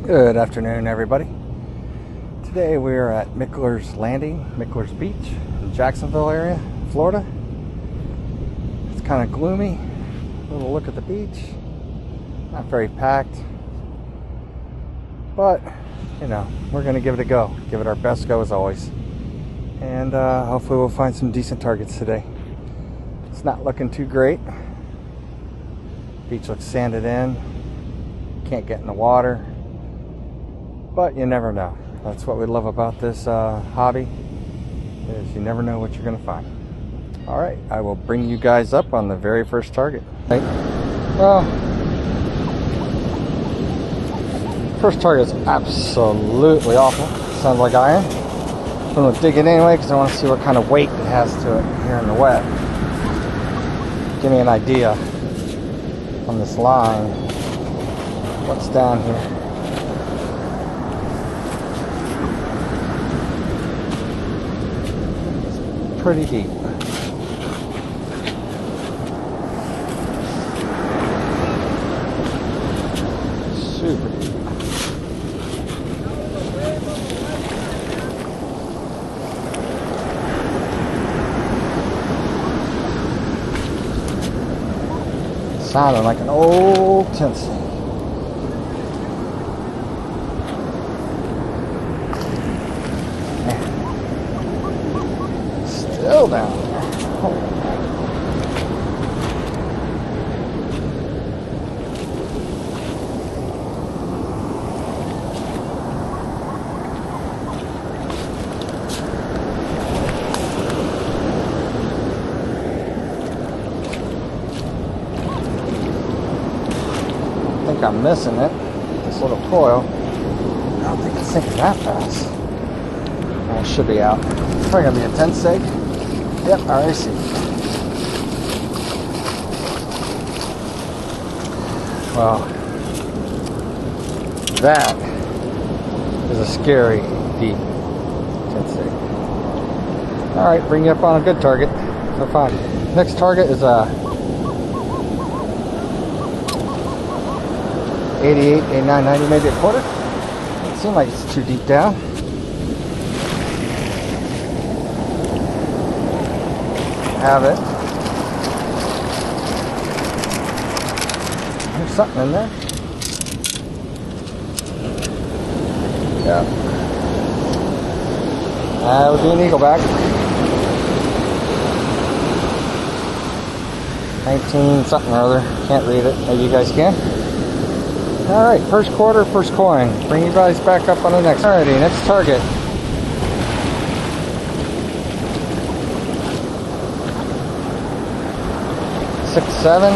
Good afternoon, everybody. Today we are at MICKLERS Landing, MICKLERS Beach in Jacksonville area, Florida. It's kind of gloomy. A little look at the beach. Not very packed, but you know, we're going to give it a go. Give it our best go as always. And hopefully we'll find some decent targets today. It's not looking too great. Beach looks sanded in. Can't get in the water. But you never know. That's what we love about this hobby, is you never know what you're going to find. All right, I will bring you guys up on the very first target. Right. Well, first target is absolutely awful. Sounds like iron. I'm going to dig it anyway because I want to see what kind of weight it has to it here in the wet. Give me an idea on this line. What's down here? Pretty deep. Super deep. Sounding like an old tent stake. Still down there. I think I'm missing it. This little coil. I don't think it's sinking that fast. Oh, it should be out. It's probably gonna be a tent stake. Yep, I already see. Well, that is a scary deep tent stake. All right, bring you up on a good target. So fine. Next target is a 88, 89, 90, maybe a quarter. Doesn't seem like it's too deep down. Have it. There's something in there. Yeah. That would be an eagleback. 19 something or other. Can't read it. Maybe you guys can. Alright, first quarter, first coin. Bring you guys back up on the next. Alrighty, next target. 6, 7.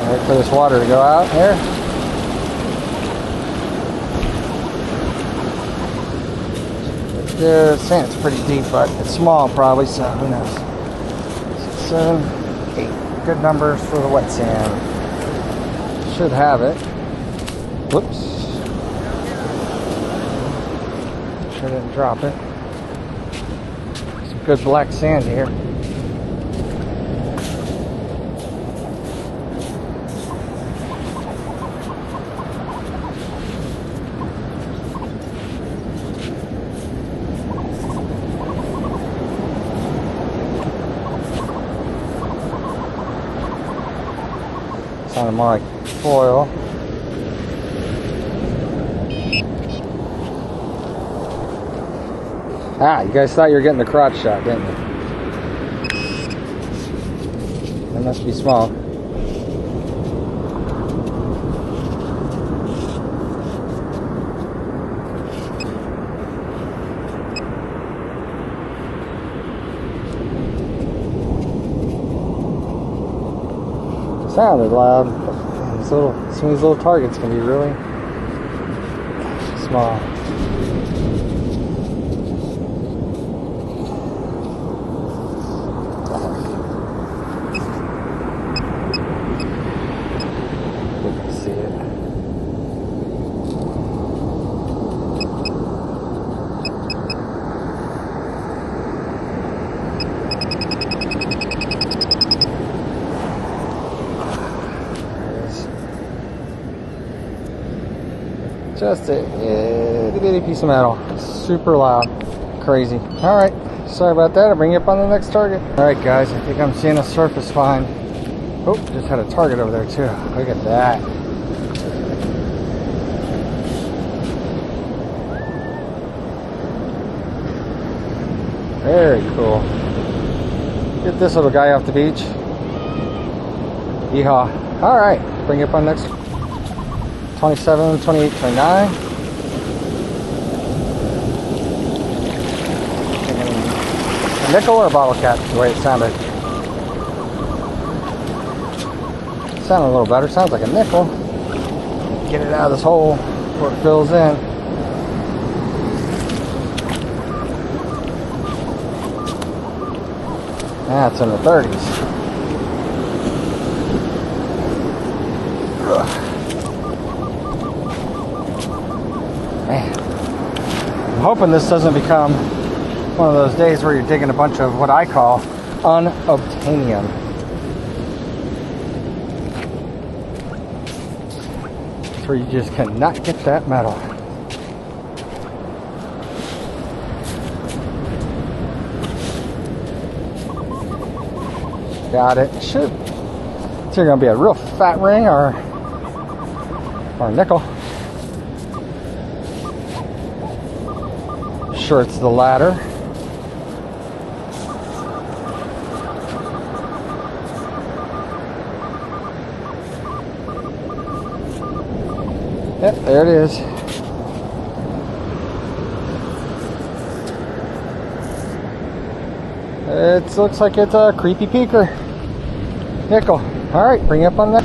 Wait for this water to go out here. The sand's pretty deep, but it's small probably, so who knows. 6, 7, 8. Good numbers for the wet sand. Should have it. Whoops. I didn't drop it. Some good black sand here. Sounded more like foil. Ah, you guys thought you were getting the crotch shot, didn't you? That must be small. Sounded loud. Some of these little targets can be really small. See it. Just a itty bitty piece of metal. Super loud. Crazy. Alright, sorry about that. I'll bring you up on the next target. Alright guys, I think I'm seeing a surface find. Oh, just had a target over there too. Look at that. Very cool. Get this little guy off the beach. Yeehaw. Alright, bring you up on next 27, 28, 29. A nickel or a bottle cap is the way it sounded. Sounded a little better. Sounds like a nickel. Get it out of this hole before it fills in. That's in the 30s. Ugh. Man. I'm hoping this doesn't become one of those days where you're digging a bunch of what I call unobtainium. It's where you just cannot get that metal. Got it. Should. It's either going to be a real fat ring or a nickel. Sure, it's the latter. Yep, there it is. It looks like it's a creepy peeker. Nickel. Alright, bring it up on that.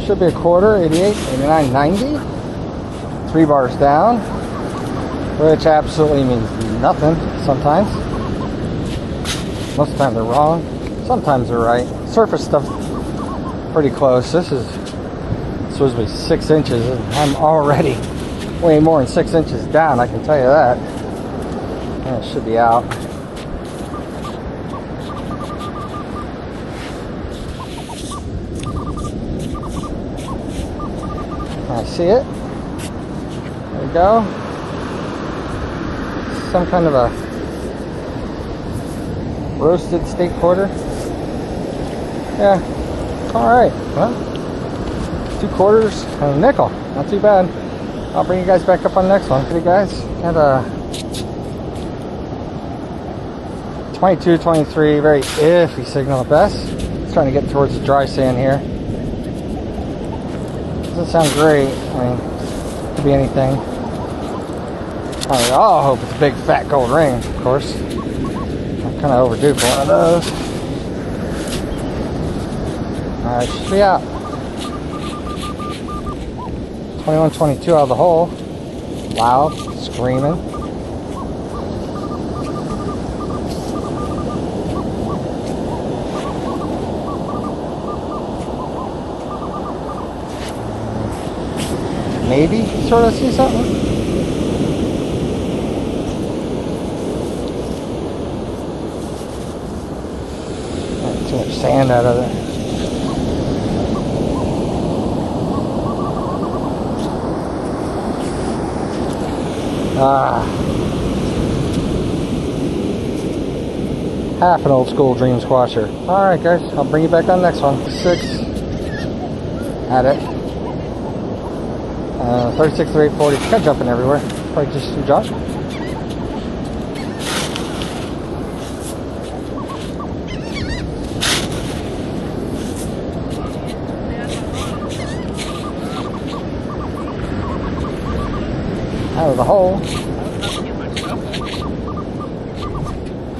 Should be a quarter, 88, 89, 90. 3 bars down. Which absolutely means nothing sometimes. Most of the time they're wrong. Sometimes they're right. Surface stuff pretty close. This is supposed to be 6 inches. And I'm already way more than 6 inches down, I can tell you that. And it should be out. I see it. There we go. Some kind of a roasted steak quarter. Yeah. Alright. Well, 2 quarters and a nickel. Not too bad. I'll bring you guys back up on the next one. Okay, guys. Had a 22, 23. Very iffy signal at best. It's trying to get towards the dry sand here. Doesn't sound great. I mean, it could be anything. I hope it's a big fat gold ring, of course. I'm kind of overdue for one of those. Alright, should be out. 21, 22 out of the hole. Loud, screaming. Maybe sort of see something. Too much sand out of it. Half an old school dream squasher. Alright guys, I'll bring you back on the next one. 6. At it. 36 to 840. Kind of jumping everywhere. Probably just some junk. Out of the hole.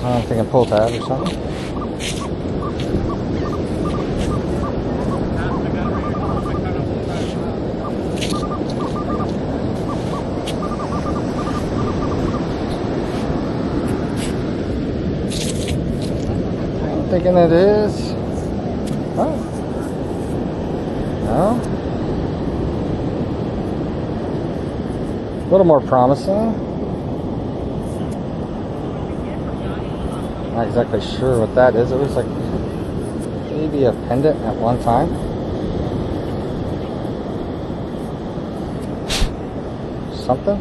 I'm thinking pull tab or something. I'm thinking it is. Oh. No. A little more promising. Not exactly sure what that is. It looks like maybe a pendant at one time. something.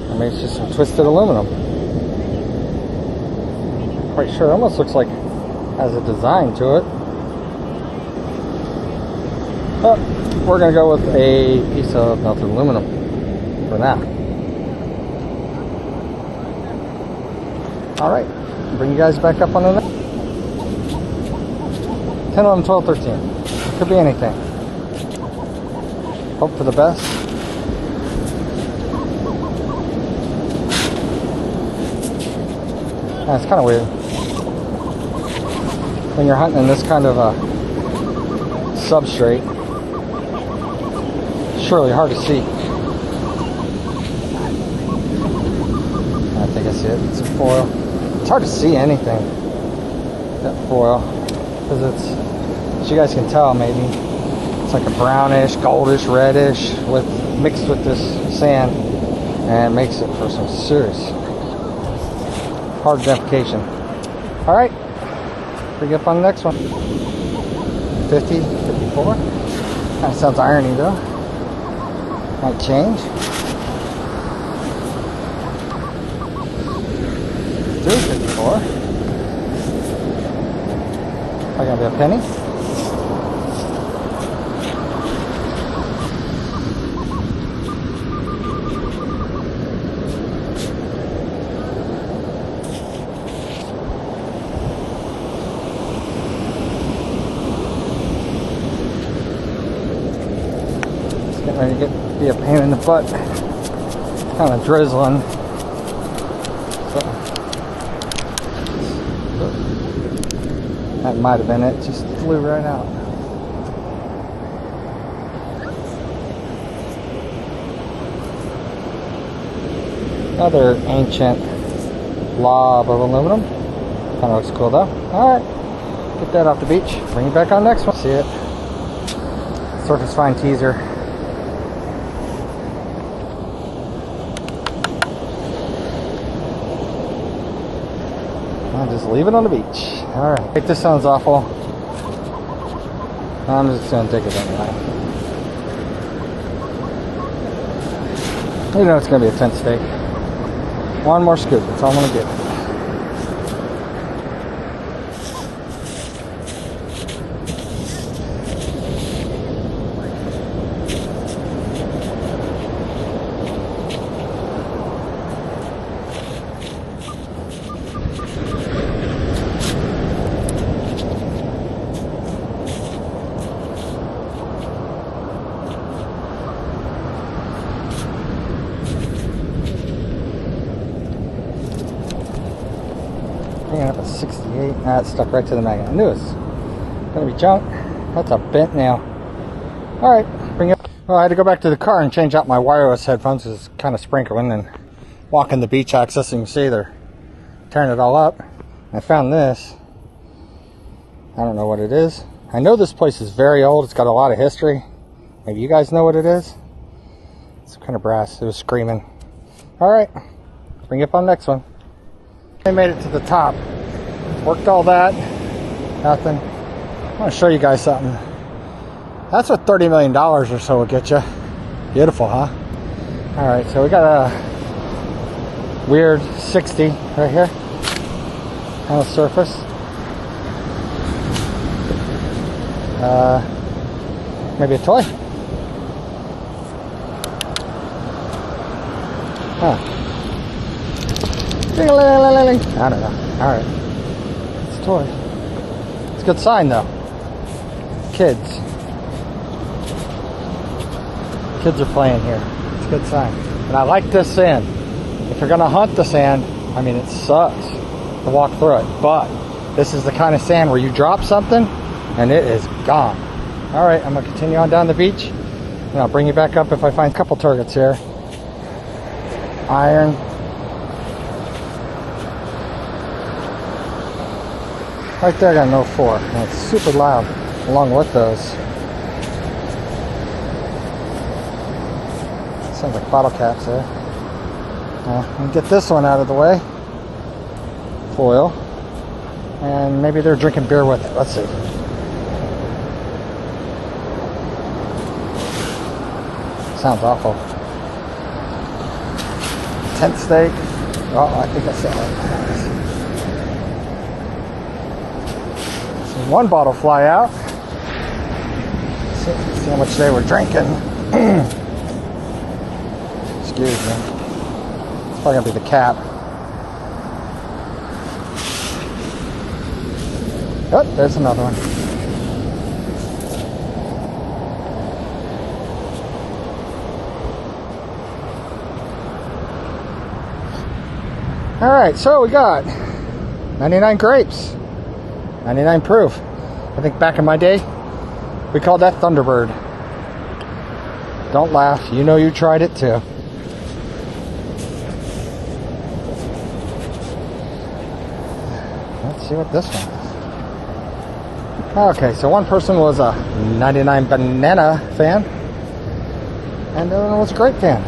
Or maybe it's just some twisted aluminum. Not quite sure. It almost looks like it has a design to it. But we're going to go with a piece of melted aluminum for now. Alright, bring you guys back up on the next. 10, 11, 12, 13. It could be anything. Hope for the best. Yeah, it's kind of weird. When you're hunting in this kind of a substrate, it's surely hard to see. I think I see it. It's a foil. It's hard to see anything. That foil. Because it's, as you guys can tell, maybe it's like a brownish, goldish, reddish mixed with this sand, and it makes it for some serious hard identification. Alright, bring up on the next one. 50, 54. Kind of sounds irony though. Might change. 354. I gotta be a penny. It's getting ready to be a pain in the butt. Kind of drizzling. That might have been it, just flew right out. Another ancient blob of aluminum. Kind of looks cool though. Alright, get that off the beach. Bring it back on next one. See it. Surface fine teaser. I'll just leave it on the beach. Alright, this sounds awful. I'm just gonna take it anyway. You know it's gonna be a tent steak. One more scoop, that's all I'm gonna give. Up at 68. It's stuck right to the magnet. I knew it was gonna be junk. That's a bent nail. Alright, bring it. Well, I had to go back to the car and change out my wireless headphones because it's kind of sprinkling and walking the beach access. You can see they're tearing it all up. I found this. I don't know what it is. I know this place is very old. It's got a lot of history. Maybe you guys know what it is. It's some kind of brass. It was screaming. Alright, bring it up on the next one. They made it to the top. Worked all that. Nothing. I want to show you guys something. That's what $30 million or so will get you. Beautiful, huh? Alright, so we got a weird 60 right here on the surface. Maybe a toy? Huh. I don't know. Alright. It's a toy. It's a good sign though. Kids. Kids are playing here. It's a good sign. And I like this sand. If you're gonna hunt the sand, I mean it sucks to walk through it. But this is the kind of sand where you drop something and it is gone. Alright, I'm gonna continue on down the beach. And I'll bring you back up if I find a couple targets here. Iron. Right there I got an 04, and it's super loud along with those. Sounds like bottle caps there. I'll get this one out of the way. Foil. And maybe they're drinking beer with it. Let's see. Sounds awful. tent stake. Oh, I think I said it. See one bottle fly out. See how much they were drinking. Excuse me. It's probably gonna be the cap. Oh, there's another one. Alright, so we got 99 grapes. 99 proof. I think back in my day, we called that Thunderbird. Don't laugh, you know you tried it too. Let's see what this one is. Okay, so one person was a 99 banana fan, and the other one was a grape fan.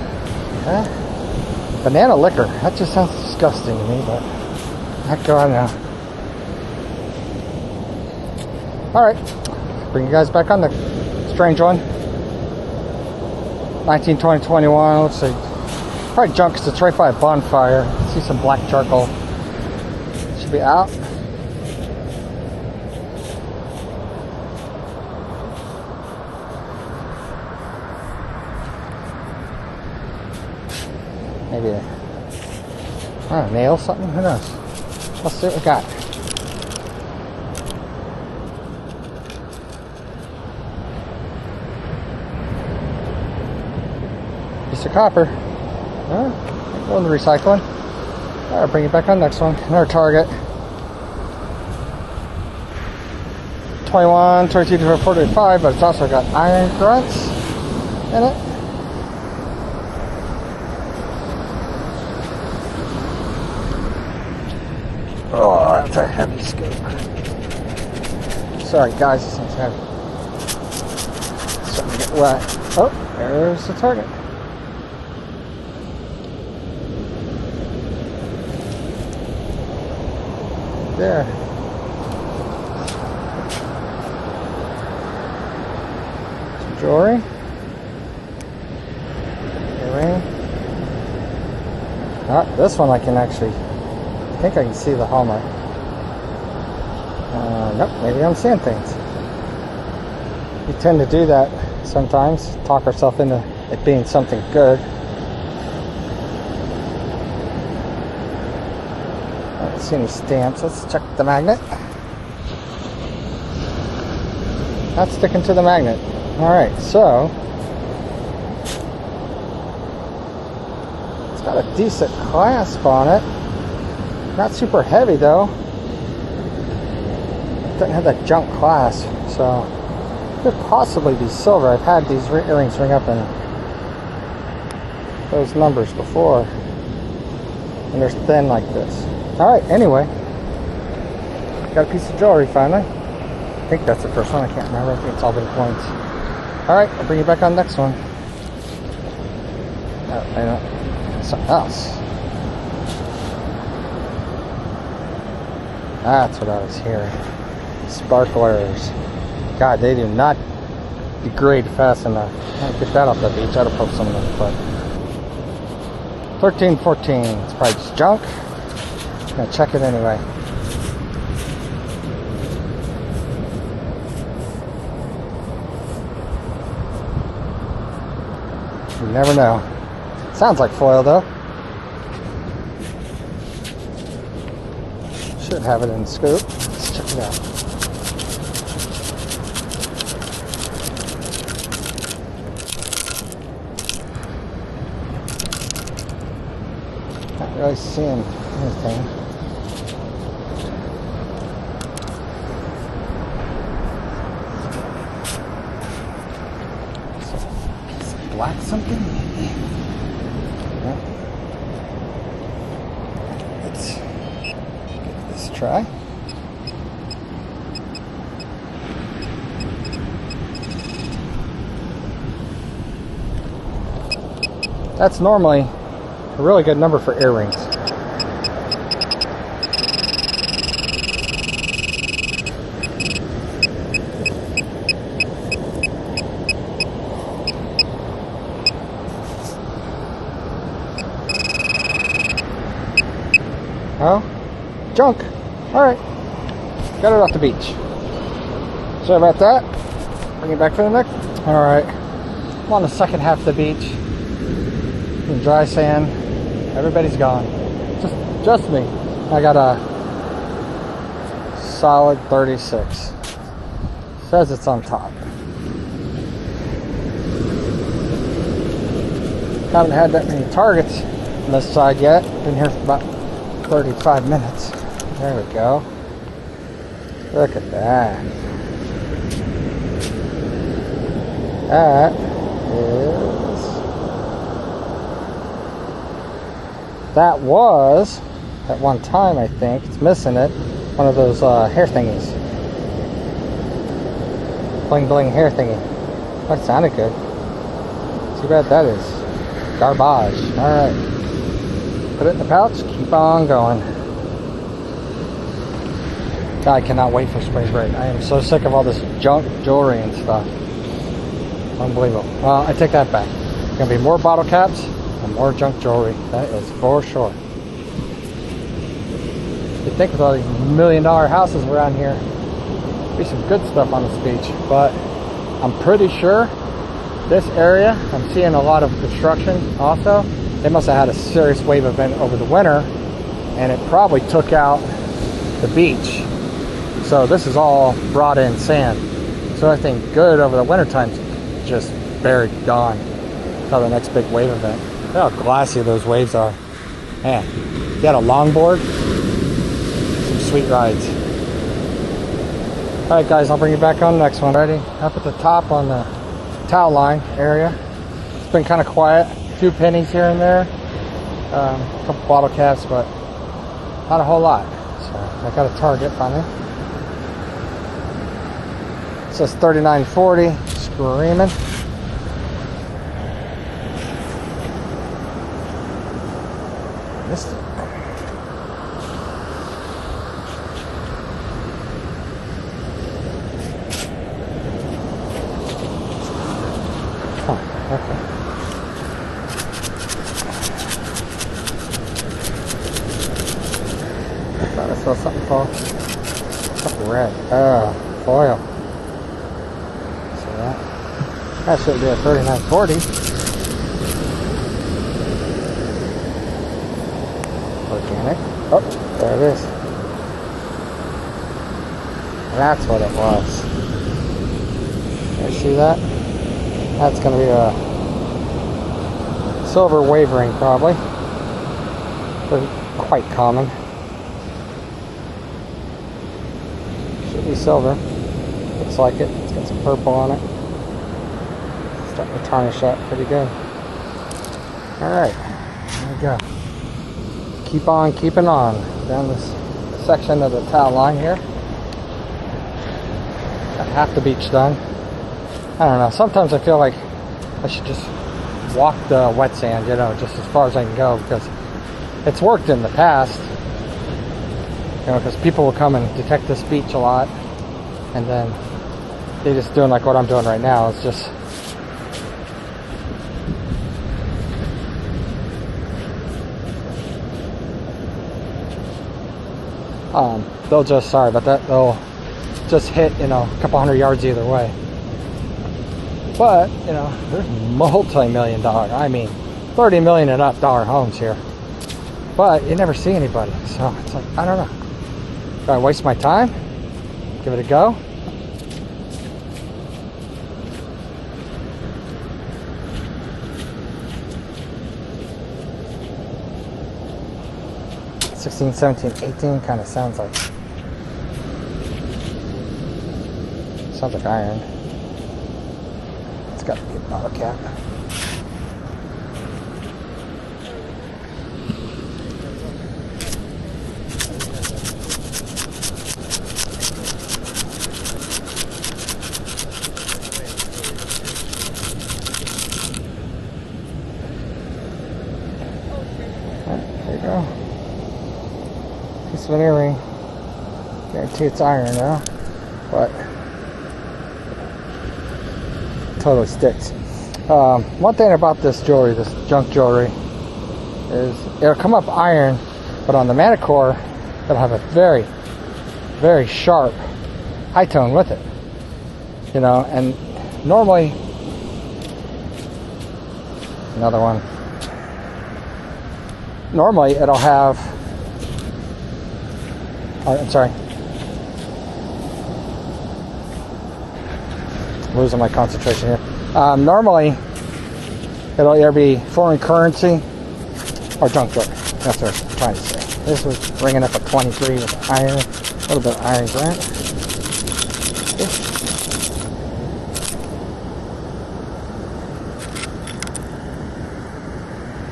Banana liquor, that just sounds disgusting to me, but heck do I know. Alright, bring you guys back on the strange one. 19, 20, 21, let's see. Probably junk because it's right by a bonfire. See some black charcoal. Should be out. Maybe a nail, something, who knows? Let's see what we got. Piece of copper. Go in the recycling. Alright, bring it back on next one. Another target. 21, 22 to 45, but it's also got iron grunts in it. Oh, that's a heavy scoop. Sorry guys, this thing's heavy. It's starting to get wet. Oh, there's the target. There. Some jewelry. Earring. Ah, this one I can actually, I think I can see the hallmark. Nope, maybe I'm seeing things. We tend to do that sometimes, talk ourselves into it being something good. I don't see any stamps. Let's check the magnet. That's sticking to the magnet. Alright, so it's got a decent clasp on it. Not super heavy though. It doesn't have that junk clasp, so it could possibly be silver. I've had these earrings ring up in those numbers before, and they're thin like this. Alright, anyway, got a piece of jewelry finally. I think that's the first one, I can't remember. I think it's all been coins. Alright, I'll bring you back on the next one. Oh, I know. Something else. That's what I was hearing. Sparklers. God, they do not degrade fast enough. I'll get that off the beach. I'd have poked some of them, but 13, 14. It's probably just junk. I'm gonna check it anyway. You never know. Sounds like foil though. Should have it in the scoop. Let's check it out. Not really seeing anything. Piece of black something? Let's give this a try. That's normally a really good number for earrings. Oh, junk. All right, got it off the beach. Sorry about that. Bring it back for the next. All right, I'm on the second half of the beach. In dry sand. Everybody's gone. Just me. I got a solid 36. Says it's on top. Haven't had that many targets on this side yet. Been here for about 35 minutes. There we go. Look at that. That is... That was, at one time I think, it's missing it, one of those hair thingies. Bling bling hair thingy. That sounded good. Too bad that is garbage. Alright. Put it in the pouch, keep on going. God, I cannot wait for spring break. I am so sick of all this junk jewelry and stuff. Unbelievable. Well, I take that back. There's going to be more bottle caps and more junk jewelry. That is for sure. You'd think with all these $1 million houses around here, there'd be some good stuff on this beach. But I'm pretty sure this area, I'm seeing a lot of construction also. They must have had a serious wave event over the winter, and it probably took out the beach. So this is all brought in sand. So I think good over the winter time's just buried, gone until the next big wave event. Look how glassy those waves are. Man, you got a longboard, some sweet rides. Alright guys, I'll bring you back on the next one. Ready? Up at the top on the towel line area. It's been kind of quiet. A few pennies here and there. A couple bottle caps, but not a whole lot. So I got a target finally. It says 39.40. Screaming. Missed it. Oh, okay. I thought I saw something fall. Something red. Oh, foil. See that? That should be a 39.40. Organic. Oh, there it is. That's what it was. You see that? That's going to be a silver wavering probably. But quite common. Should be silver. Looks like it. It's got some purple on it. Starting to tarnish that pretty good. Alright. There we go. Keep on keeping on down this section of the towel line here. Got half the beach done. I don't know, sometimes I feel like I should just walk the wet sand, you know, just as far as I can go, because it's worked in the past, you know, because people will come and detect this beach a lot, and then they're just doing like what I'm doing right now. It's just they'll just, sorry about that, they'll just hit, you know, a couple hundred yards either way. But, you know, there's multi-million dollar, I mean, 30 million and up dollar homes here. But you never see anybody. So it's like, I don't know. Do I waste my time? Give it a go? $16, $17, $18 kind of sounds like iron. It's got to be a bottle cap. There you go. Piece of an earring. Guarantee it's iron now, but totally sticks. One thing about this jewelry, this junk jewelry, is it'll come up iron, But on the Manicore, it'll have a very, very sharp high tone with it. You know, and normally, another one. Normally it'll have, I'm sorry, losing my concentration here. Normally it'll either be foreign currency or junk book. That's what I'm trying to say. This was ringing up a 23 with iron, a little bit of iron grant.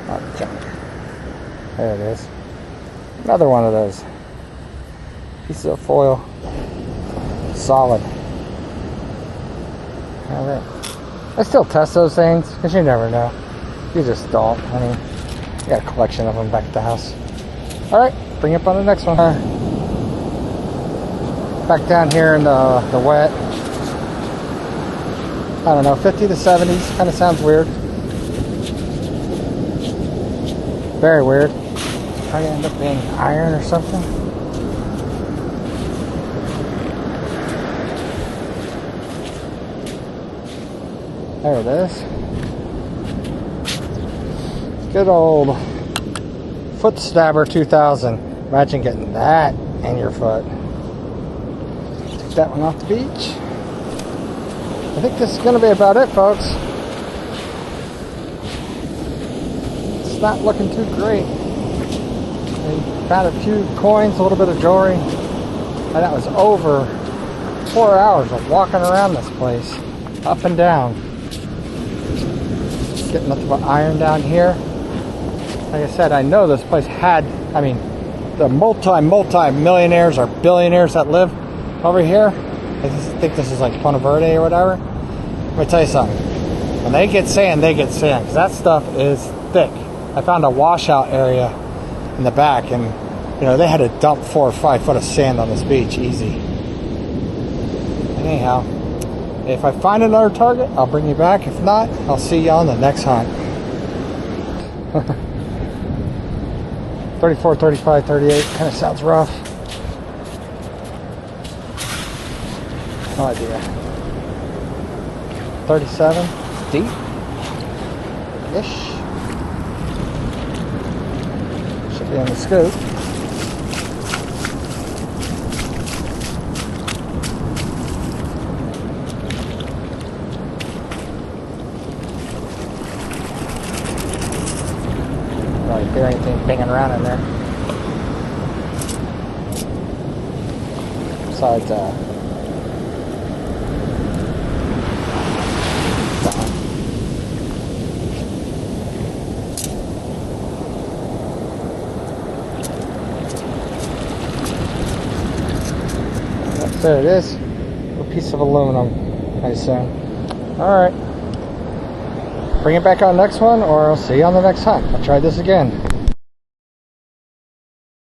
Oh, junk. There it is. Another one of those. Piece of foil. Solid. Alright. I still test those things because you never know. You just don't. I mean, I got a collection of them back at the house. Alright, bring it up on the next one. Back down here in the wet. I don't know, 50 to 70s. Kind of sounds weird. Very weird. Probably end up being iron or something. There it is. Good old Foot Stabber 2000. Imagine getting that in your foot. Took that one off the beach. I think this is going to be about it, folks. It's not looking too great. We found a few coins, a little bit of jewelry, and that was over 4 hours of walking around this place, up and down. Getting nothing but iron down here. Like I said, I know this place had, I mean, the multi-millionaires or billionaires that live over here. I think this is like Ponte Verde or whatever. Let me tell you something. When they get sand, they get sand. Because that stuff is thick. I found a washout area in the back, and you know, they had to dump 4 or 5 foot of sand on this beach, easy. Anyhow, if I find another target, I'll bring you back. If not, I'll see you on the next hunt. 34, 35, 38, kind of sounds rough. No idea. 37, deep-ish. Should be on the scoop. Don't hear anything banging around in there. Besides, there it is. A piece of aluminum, I assume. Alright. Bring it back on the next one, or I'll see you on the next hunt. I'll try this again.